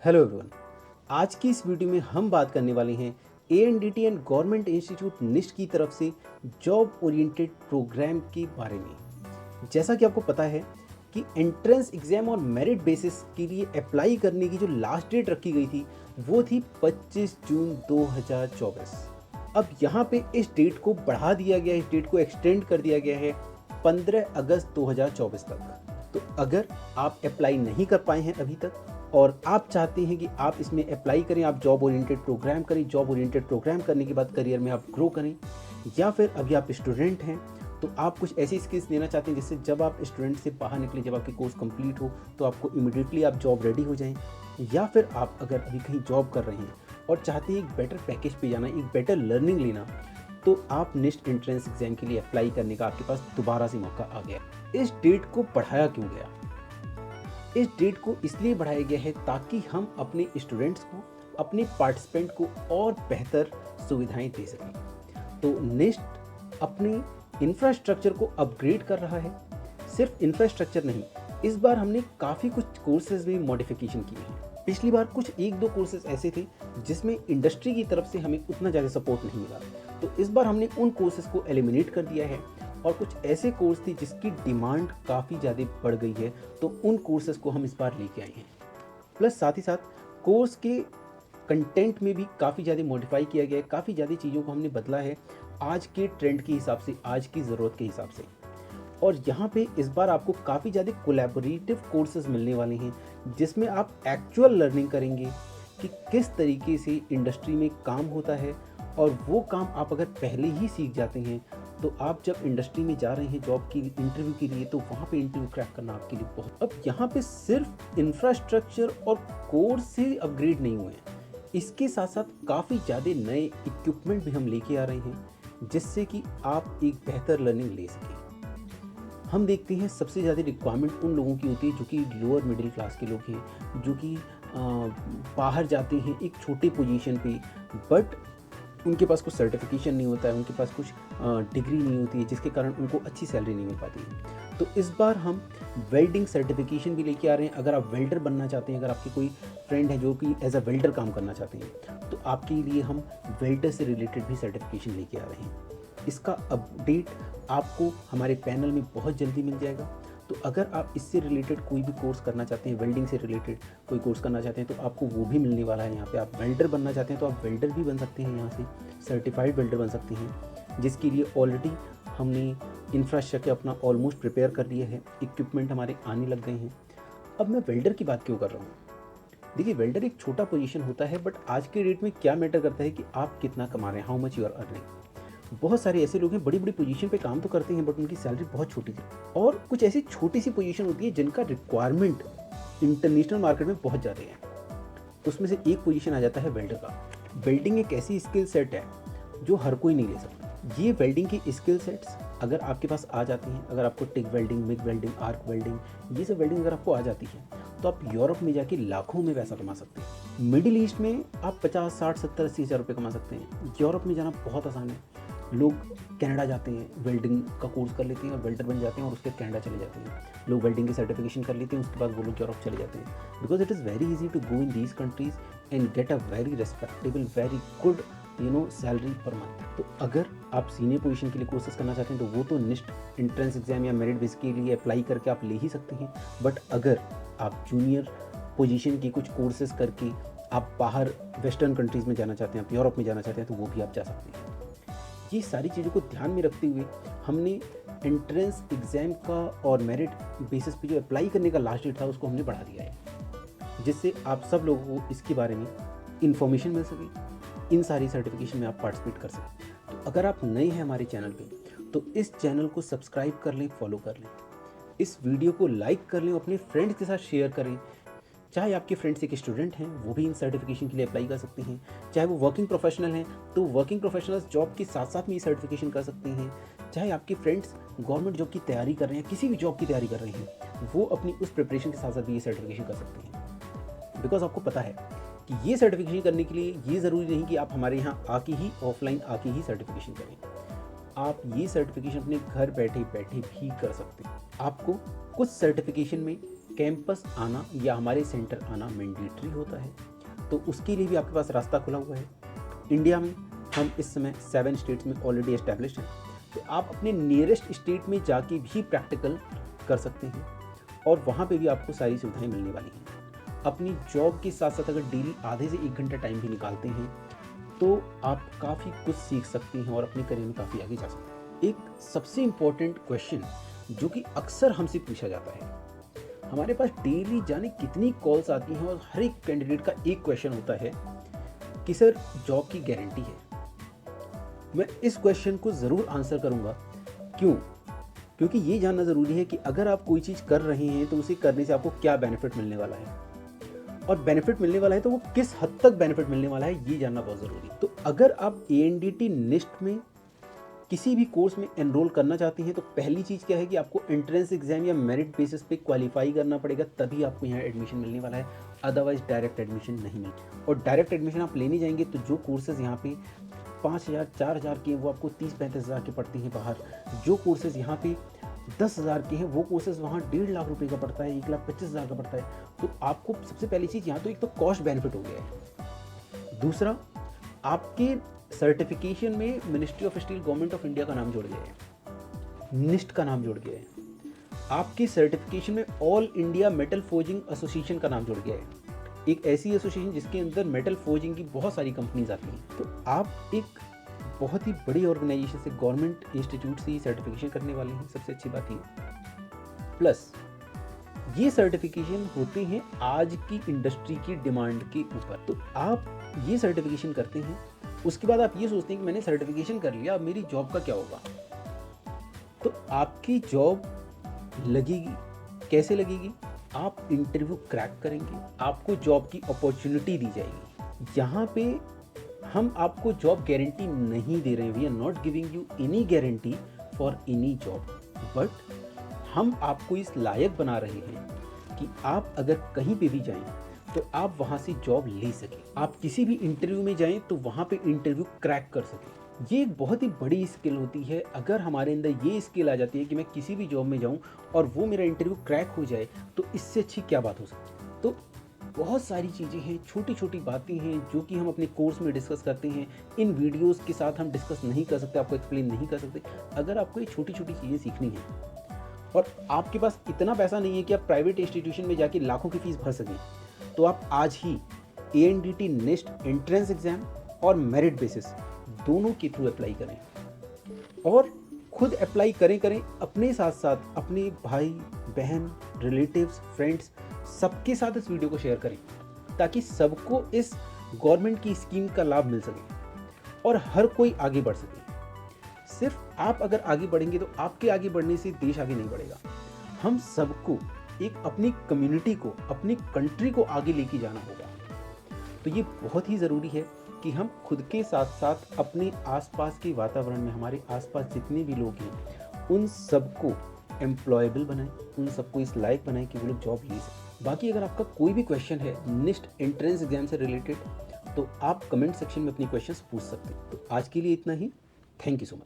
Hello everyone. आज की इस वीडियो में हम बात करने वाले हैं एएनडीटी एंड गवर्नमेंट इंस्टीट्यूट निष्ट की तरफ से जॉब ओरिएंटेड प्रोग्राम के बारे में। जैसा कि आपको पता है कि एंट्रेंस एग्जाम और मेरिट बेसिस के लिए अप्लाई करने की जो लास्ट डेट रखी गई थी वो थी 25 जून 2024। अब यहाँ पे इस डेट को बढ़ा दिया गया है, इस डेट को एक्सटेंड कर दिया गया है 15 अगस्त 2024 तक। तो अगर आप अप्लाई नहीं कर पाए हैं अभी तक और आप चाहते हैं कि आप इसमें अप्लाई करें, आप जॉब ओरिएंटेड प्रोग्राम करें, जॉब ओरिएंटेड प्रोग्राम करने के बाद करियर में आप ग्रो करें, या फिर अभी आप स्टूडेंट हैं तो आप कुछ ऐसी स्किल्स देना चाहते हैं जिससे जब आप स्टूडेंट से बाहर निकलें, जब आपकी कोर्स कंप्लीट हो तो आपको इमीडिएटली आप जॉब रेडी हो जाएं, या फिर आप अगर अभी कहीं जॉब कर रहे हैं और चाहते हैं एक बेटर पैकेज पे जाना, एक बेटर लर्निंग लेना, तो आप नेक्स्ट एंट्रेंस एग्जाम के लिए अप्लाई करने का आपके पास दोबारा से मौका आ गया। इस डेट को बढ़ाया क्यों गया? इस डेट को इसलिए बढ़ाया गया है ताकि हम अपने स्टूडेंट्स को, अपने पार्टिसिपेंट को और बेहतर सुविधाएं दे सकें। तो नेस्ट अपने इंफ्रास्ट्रक्चर को अपग्रेड कर रहा है। सिर्फ इंफ्रास्ट्रक्चर नहीं, इस बार हमने काफ़ी कुछ कोर्सेज में मॉडिफिकेशन किए हैं। पिछली बार कुछ एक दो कोर्सेज ऐसे थे जिसमें इंडस्ट्री की तरफ से हमें उतना ज़्यादा सपोर्ट नहीं मिला, तो इस बार हमने उन कोर्सेज को एलिमिनेट कर दिया है और कुछ ऐसे कोर्स थी जिसकी डिमांड काफ़ी ज़्यादा बढ़ गई है, तो उन कोर्सेज को हम इस बार लेके आए हैं। प्लस साथ ही साथ कोर्स के कंटेंट में भी काफ़ी ज़्यादा मॉडिफाई किया गया है, काफ़ी ज़्यादा चीज़ों को हमने बदला है आज के ट्रेंड के हिसाब से, आज की ज़रूरत के हिसाब से। और यहाँ पे इस बार आपको काफ़ी ज़्यादा कोलैबोरेटिव कोर्सेज मिलने वाले हैं जिसमें आप एक्चुअल लर्निंग करेंगे कि किस तरीके से इंडस्ट्री में काम होता है, और वो काम आप अगर पहले ही सीख जाते हैं तो आप जब इंडस्ट्री में जा रहे हैं जॉब की इंटरव्यू के लिए, तो वहाँ पे इंटरव्यू क्रैक करना आपके लिए बहुत। अब यहाँ पे सिर्फ इंफ्रास्ट्रक्चर और कोर्स से अपग्रेड नहीं हुए हैं, इसके साथ साथ काफ़ी ज़्यादा नए इक्विपमेंट भी हम लेके आ रहे हैं जिससे कि आप एक बेहतर लर्निंग ले सकें। हम देखते हैं सबसे ज़्यादा रिक्वायरमेंट उन लोगों की होती है जो कि लोअर मिडिल क्लास के लोग हैं, जो कि बाहर जाते हैं एक छोटी पोजीशन पे, बट उनके पास कुछ सर्टिफिकेशन नहीं होता है, उनके पास कुछ डिग्री नहीं होती है, जिसके कारण उनको अच्छी सैलरी नहीं मिल पाती है। तो इस बार हम वेल्डिंग सर्टिफिकेशन भी लेके आ रहे हैं। अगर आप वेल्डर बनना चाहते हैं, अगर आपके कोई फ्रेंड है जो कि एज अ वेल्डर काम करना चाहते हैं, तो आपके लिए हम वेल्डर से रिलेटेड भी सर्टिफिकेशन लेके आ रहे हैं। इसका अपडेट आपको हमारे पैनल में बहुत जल्दी मिल जाएगा। तो अगर आप इससे रिलेटेड कोई भी कोर्स करना चाहते हैं, वेल्डिंग से रिलेटेड कोई कोर्स करना चाहते हैं, तो आपको वो भी मिलने वाला है यहाँ पे। आप वेल्डर बनना चाहते हैं तो आप वेल्डर भी बन सकते हैं, यहाँ से सर्टिफाइड वेल्डर बन सकते हैं, जिसके लिए ऑलरेडी हमने इंफ्रास्ट्रक्चर अपना ऑलमोस्ट प्रिपेयर कर लिया है, इक्विपमेंट हमारे आने लग गए हैं। अब मैं वेल्डर की बात क्यों कर रहा हूँ? देखिए, वेल्डर एक छोटा पोजीशन होता है, बट आज के डेट में क्या मैटर करता है कि आप कितना कमा रहे हैं, how much you are earning. बहुत सारे ऐसे लोग हैं बड़ी बड़ी पोजीशन पे काम तो करते हैं बट उनकी सैलरी बहुत छोटी थी, और कुछ ऐसी छोटी सी पोजीशन होती है जिनका रिक्वायरमेंट इंटरनेशनल मार्केट में बहुत ज़्यादा है। उसमें से एक पोजीशन आ जाता है वेल्डर का। वेल्डिंग एक ऐसी स्किल सेट है जो हर कोई नहीं ले सकता। ये वेल्डिंग की स्किल सेट्स अगर आपके पास आ जाती हैं, अगर आपको TIG welding, MIG welding, arc welding, ये सब वेल्डिंग अगर आपको आ जाती है, तो आप यूरोप में जाके लाखों में पैसा कमा सकते हैं। मिडिल ईस्ट में आप 50, 60, 70, 80 हज़ार रुपये कमा सकते हैं। यूरोप में जाना बहुत आसान है। लोग कनाडा जाते हैं, वेल्डिंग का कोर्स कर लेते हैं और वेल्डर बन जाते हैं और उसके कनाडा चले जाते हैं। लोग वेल्डिंग की सर्टिफिकेशन कर लेते हैं, उसके बाद वो लोग यूरोप चले जाते हैं, because it is very easy to go in these countries and get a very respectable, very good salary per month. तो अगर आप सीनियर पोजीशन के लिए कोर्सेज करना चाहते हैं तो वो तो निस्ट एंट्रेंस एग्जाम या मेरिट बेस के लिए अप्लाई करके आप ले ही सकते हैं, बट अगर आप जूनियर पोजीशन की कुछ कोर्सेज करके आप बाहर वेस्टर्न कंट्रीज़ में जाना चाहते हैं, आप यूरोप में जाना चाहते हैं, तो वो भी आप जा सकते हैं। ये सारी चीज़ों को ध्यान में रखते हुए हमने एंट्रेंस एग्ज़ाम का और मेरिट बेसिस पे जो अप्लाई करने का लास्ट डेट था उसको हमने बढ़ा दिया है, जिससे आप सब लोगों को इसके बारे में इंफॉर्मेशन मिल सके, इन सारी सर्टिफिकेशन में आप पार्टिसिपेट कर सकें। तो अगर आप नए हैं हमारे चैनल पे, तो इस चैनल को सब्सक्राइब कर लें, फॉलो कर लें, इस वीडियो को लाइक कर लें, अपने फ्रेंड्स के साथ शेयर करें। चाहे आपके फ्रेंड्स एक स्टूडेंट हैं, वो भी इन सर्टिफिकेशन के लिए अप्लाई कर सकते हैं, चाहे वो वर्किंग प्रोफेशनल हैं तो वर्किंग प्रोफेशनल्स जॉब के साथ साथ में ये सर्टिफिकेशन कर सकते हैं, चाहे आपके फ्रेंड्स गवर्नमेंट जॉब की तैयारी कर रहे हैं, किसी भी जॉब की तैयारी कर रहे हैं, वो अपनी उस प्रिपरेशन के साथ साथ भी ये सर्टिफिकेशन कर सकते हैं। बिकॉज आपको पता है कि ये सर्टिफिकेशन करने के लिए ये ज़रूरी नहीं कि आप हमारे यहाँ आके ही, ऑफलाइन आके ही सर्टिफिकेशन करें। आप ये सर्टिफिकेशन अपने घर बैठे बैठे भी कर सकते हैं। आपको कुछ सर्टिफिकेशन में कैंपस आना या हमारे सेंटर आना मैंडेटरी होता है, तो उसके लिए भी आपके पास रास्ता खुला हुआ है। इंडिया में हम इस समय 7 स्टेट्स में ऑलरेडी एस्टैब्लिश्ड हैं, तो आप अपने नियरेस्ट स्टेट में जाके भी प्रैक्टिकल कर सकते हैं और वहाँ पे भी आपको सारी सुविधाएं मिलने वाली हैं। अपनी जॉब के साथ साथ अगर डेली आधे से 1 घंटा टाइम भी निकालते हैं तो आप काफ़ी कुछ सीख सकते हैं और अपने करियर में काफ़ी आगे जा सकते हैं। एक सबसे इम्पोर्टेंट क्वेश्चन जो कि अक्सर हमसे पूछा जाता है, हमारे पास डेली जाने कितनी कॉल्स आती हैं और हर एक कैंडिडेट का एक क्वेश्चन होता है कि सर जॉब की गारंटी है। मैं इस क्वेश्चन को ज़रूर आंसर करूंगा। क्यों? क्योंकि ये जानना ज़रूरी है कि अगर आप कोई चीज़ कर रहे हैं तो उसे करने से आपको क्या बेनिफिट मिलने वाला है, और बेनिफिट मिलने वाला है तो वो किस हद तक बेनिफिट मिलने वाला है, ये जानना बहुत ज़रूरी है। तो अगर आप ANDT NIST में किसी भी कोर्स में एनरोल करना चाहते हैं तो पहली चीज़ क्या है कि आपको एंट्रेंस एग्जाम या मेरिट बेसिस पे क्वालिफाई करना पड़ेगा, तभी आपको यहाँ एडमिशन मिलने वाला है। अदरवाइज डायरेक्ट एडमिशन नहीं मिले। और डायरेक्ट एडमिशन आप लेने जाएंगे तो जो कोर्सेज यहाँ पे 5,000 4,000 के हैं वो आपको 30-35 हज़ार के पड़ते हैं बाहर। जो कोर्सेज यहाँ पे 10,000 के हैं वो कोर्सेज वहाँ 1.5 लाख रुपए का पड़ता है, 1,25,000 का पड़ता है। तो आपको सबसे पहली चीज़ यहाँ तो एक तो कॉस्ट बेनिफिट हो गया है। दूसरा, आपके सर्टिफिकेशन में ministry of steel government of India का नाम जुड़ गया है, निस्ट का नाम जुड़ गया है। आपके सर्टिफिकेशन में all India metal forging association का नाम जुड़ गया है, एक ऐसी एसोसिएशन जिसके अंदर मेटल फोर्जिंग की बहुत सारी कंपनीज आती हैं। तो आप एक बहुत ही बड़ी ऑर्गेनाइजेशन से, गवर्नमेंट इंस्टीट्यूट से ही सर्टिफिकेशन करने वाले हैं। सबसे अच्छी बात ये, प्लस ये सर्टिफिकेशन होते हैं आज की इंडस्ट्री की डिमांड के ऊपर। तो आप ये सर्टिफिकेशन करते हैं, उसके बाद आप ये सोचते हैं कि मैंने सर्टिफिकेशन कर लिया, अब मेरी जॉब का क्या होगा। तो आपकी जॉब लगेगी, कैसे लगेगी? आप इंटरव्यू क्रैक करेंगे, आपको जॉब की अपॉर्चुनिटी दी जाएगी। यहाँ पे हम आपको जॉब गारंटी नहीं दे रहे हैं, we are not giving you any guarantee for any job, but हम आपको इस लायक बना रहे हैं कि आप अगर कहीं पे भी जाएं तो आप वहाँ से जॉब ले सकें। आप किसी भी इंटरव्यू में जाएं तो वहाँ पे इंटरव्यू क्रैक कर सकें। ये एक बहुत ही बड़ी स्किल होती है। अगर हमारे अंदर ये स्किल आ जाती है कि मैं किसी भी जॉब में जाऊँ और वो मेरा इंटरव्यू क्रैक हो जाए, तो इससे अच्छी क्या बात हो सकती है। तो बहुत सारी चीज़ें हैं, छोटी छोटी बातें हैं जो कि हम अपने कोर्स में डिस्कस करते हैं। इन वीडियोज़ के साथ हम डिस्कस नहीं कर सकते, आपको एक्सप्लेन नहीं कर सकते। अगर आपको ये छोटी छोटी चीज़ें सीखनी है और आपके पास इतना पैसा नहीं है कि आप प्राइवेट इंस्टीट्यूशन में जाके लाखों की फीस भर सकें, तो आप आज ही ANDT NIST एंट्रेंस एग्जाम और मेरिट बेसिस दोनों के थ्रू अप्लाई करें, और खुद अप्लाई करें अपने साथ साथ अपने भाई बहन, रिलेटिव्स, फ्रेंड्स सबके साथ इस वीडियो को शेयर करें, ताकि सबको इस गवर्नमेंट की स्कीम का लाभ मिल सके और हर कोई आगे बढ़ सके। सिर्फ आप अगर आगे बढ़ेंगे तो आपके आगे बढ़ने से देश आगे नहीं बढ़ेगा। हम सबको एक अपनी कम्युनिटी को, अपनी कंट्री को आगे लेके जाना होगा। तो ये बहुत ही ज़रूरी है कि हम खुद के साथ साथ अपने आसपास के वातावरण में, हमारे आसपास जितने भी लोग हैं, उन सबको एम्प्लॉयबल बनाएं, उन सबको इस लायक बनाएं कि वो लोग जॉब ले सकें। बाकी अगर आपका कोई भी क्वेश्चन है NIST एंट्रेंस एग्जाम से रिलेटेड, तो आप कमेंट सेक्शन में अपनी क्वेश्चंस पूछ सकते हैं। तो आज के लिए इतना ही। Thank you so much.